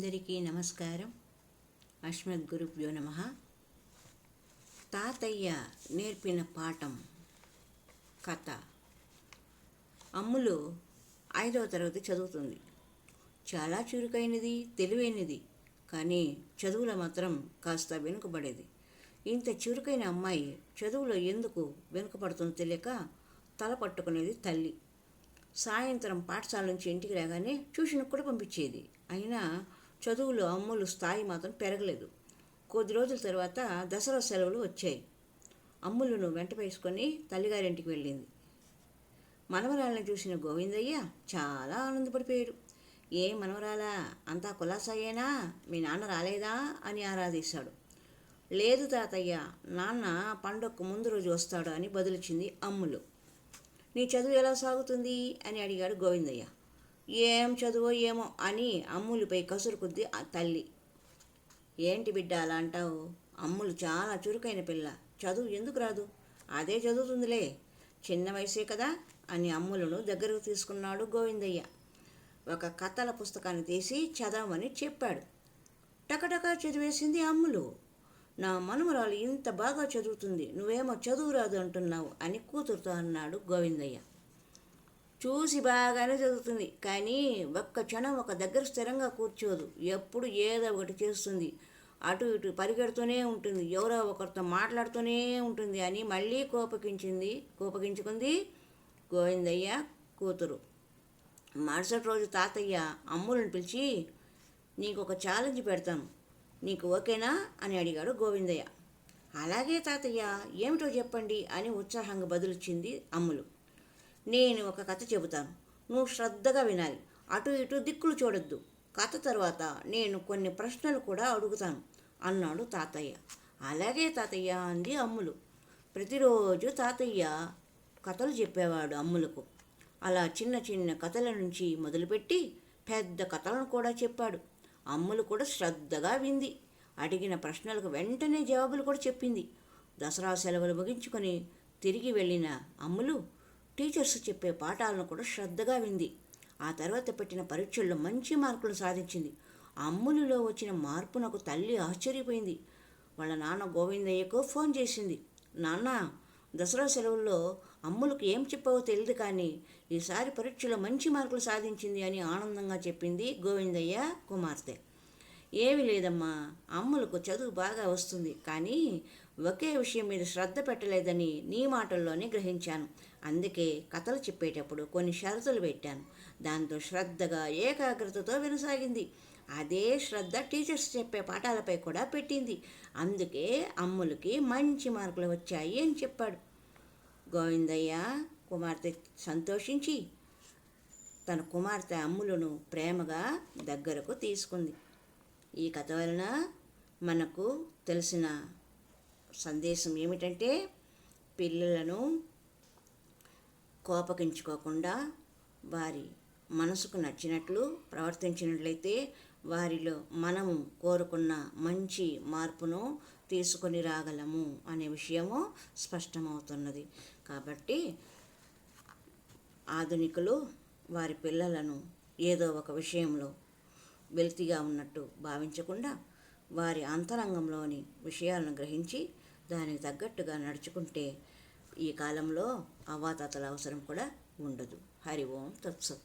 అందరికీ నమస్కారం. అస్మద్గురుభ్యో నమః. తాతయ్య నేర్పిన పాఠం కథ. అమ్ములు 5వ తరగతి చదువుతుంది. చాలా చురుకైనది, తెలివైనది. కానీ చదువులో మాత్రం కాస్త వెనుకబడేది. ఇంత చురుకైన అమ్మాయి చదువులో ఎందుకు వెనుకపడుతుందో తెలియక తల పట్టుకునేది తల్లి. సాయంత్రం పాఠశాల నుంచి ఇంటికి రాగానే ట్యూషన్కి కూడా పంపించేది. అయినా చదువులో అమ్ములు స్థాయి మాత్రం పెరగలేదు. కొద్ది రోజుల తర్వాత దసరా సెలవులు వచ్చాయి. అమ్ములను వెంట వేసుకొని తల్లిగారింటికి వెళ్ళింది. మనవరాళ్ళని చూసిన గోవిందయ్య చాలా ఆనందపడిపోయాడు. ఏ మనవరాలా, అంతా కులాసాయేనా, మీ నాన్న రాలేదా అని ఆరాధీశాడు. లేదు తాతయ్య, నాన్న పండగకు ముందు రోజు వస్తాడు అని బదులిచ్చింది అమ్ములు. నీ చదువు ఎలా సాగుతుంది అని అడిగాడు గోవిందయ్య. ఏం చదువో ఏమో అని అమ్ములపై కసురు కొద్ది తల్లి. ఏంటి బిడ్డ అలా అంటావు? అమ్ములు చాలా చురుకైన పిల్ల, చదువు ఎందుకు రాదు? అదే చదువుతుందిలే, చిన్న వయసే కదా అని అమ్ములను దగ్గరకు తీసుకున్నాడు గోవిందయ్య. ఒక కథల పుస్తకాన్ని తీసి చదవమని చెప్పాడు. టకటకా చదివేసింది అమ్ములు. నా మనమరాలు ఇంత బాగా చదువుతుంది, నువ్వేమో చదువు రాదు అంటున్నావు అని కూతురుతో అన్నాడు గోవిందయ్య. చూసి బాగానే చదువుతుంది, కానీ ఒక్క క్షణం ఒక దగ్గర స్థిరంగా కూర్చోదు. ఎప్పుడు ఏదో ఒకటి చేస్తుంది, అటు ఇటు పరిగెడుతూనే ఉంటుంది, ఎవరో ఒకరితో మాట్లాడుతూనే ఉంటుంది అని మళ్ళీ కోపగించుకుంది గోవిందయ్య కూతురు. మరుసటి రోజు తాతయ్య అమ్ములను పిలిచి, నీకు ఒక ఛాలెంజ్ పెడతాను, నీకు ఓకేనా అని అడిగాడు గోవిందయ్య. అలాగే తాతయ్య, ఏమిటో చెప్పండి అని ఉత్సాహంగా బదులిచ్చింది అమ్ములు. నేను ఒక కథ చెబుతాను, నువ్వు శ్రద్ధగా వినాలి, అటు ఇటు దిక్కులు చూడొద్దు. కథ తర్వాత నేను కొన్ని ప్రశ్నలు కూడా అడుగుతాను అన్నాడు తాతయ్య. అలాగే తాతయ్య అంది అమ్ములు. ప్రతిరోజు తాతయ్య కథలు చెప్పేవాడు అమ్ములకు. అలా చిన్న చిన్న కథల నుంచి మొదలుపెట్టి పెద్ద కథలను కూడా చెప్పాడు. అమ్ములు కూడా శ్రద్ధగా వింది. అడిగిన ప్రశ్నలకు వెంటనే జవాబులు కూడా చెప్పింది. దసరా సెలవులు ముగించుకొని తిరిగి వెళ్ళిన అమ్ములు టీచర్స్ చెప్పే పాఠాలను కూడా శ్రద్ధగా వింది. ఆ తర్వాత పెట్టిన పరీక్షల్లో మంచి మార్కులు సాధించింది. అమ్ములులో వచ్చిన మార్పు నాకు తల్లి ఆశ్చర్యపోయింది. వాళ్ళ నాన్న గోవిందయ్యకు ఫోన్ చేసింది. నాన్న, దసరా సెలవుల్లో అమ్ములకు ఏం చెప్పావో తెలియదు, కానీ ఈసారి పరీక్షలో మంచి మార్కులు సాధించింది అని ఆనందంగా చెప్పింది గోవిందయ్య కుమార్తె. ఏమీ లేదమ్మా, అమ్ములకు చదువు బాగా వస్తుంది, కానీ ఒకే విషయం మీద శ్రద్ధ పెట్టలేదని నీ మాటల్లోనే గ్రహించాను. అందుకే కథలు చెప్పేటప్పుడు కొన్ని షరతులు పెట్టాను. దాంతో శ్రద్ధగా ఏకాగ్రతతో వినసాగింది. అదే శ్రద్ధ టీచర్స్ చెప్పే పాఠాలపై కూడా పెట్టింది. అందుకే అమ్ములకి మంచి మార్కులు వచ్చాయి అని చెప్పాడు. గోవిందయ్య కుమార్తె సంతోషించి తన కుమార్తె అమ్ములను ప్రేమగా దగ్గరకు తీసుకుంది. ఈ కథ వలన మనకు తెలిసిన సందేశం ఏమిటంటే, పిల్లలను కోపగించుకోకుండా వారి మనసుకు నచ్చినట్లు ప్రవర్తించినట్లయితే వారిలో మనము కోరుకున్న మంచి మార్పును తీసుకొని రాగలము అనే విషయము స్పష్టమవుతున్నది. కాబట్టి ఆధునికులు వారి పిల్లలను ఏదో ఒక విషయంలో వెలితిగా ఉన్నట్టు భావించకుండా వారి అంతరంగంలోని విషయాలను గ్రహించి దానికి తగ్గట్టుగా నడుచుకుంటే ఈ కాలంలో అవ్వాతాతల అవసరం కూడా ఉండదు. హరి ఓం తత్సత్.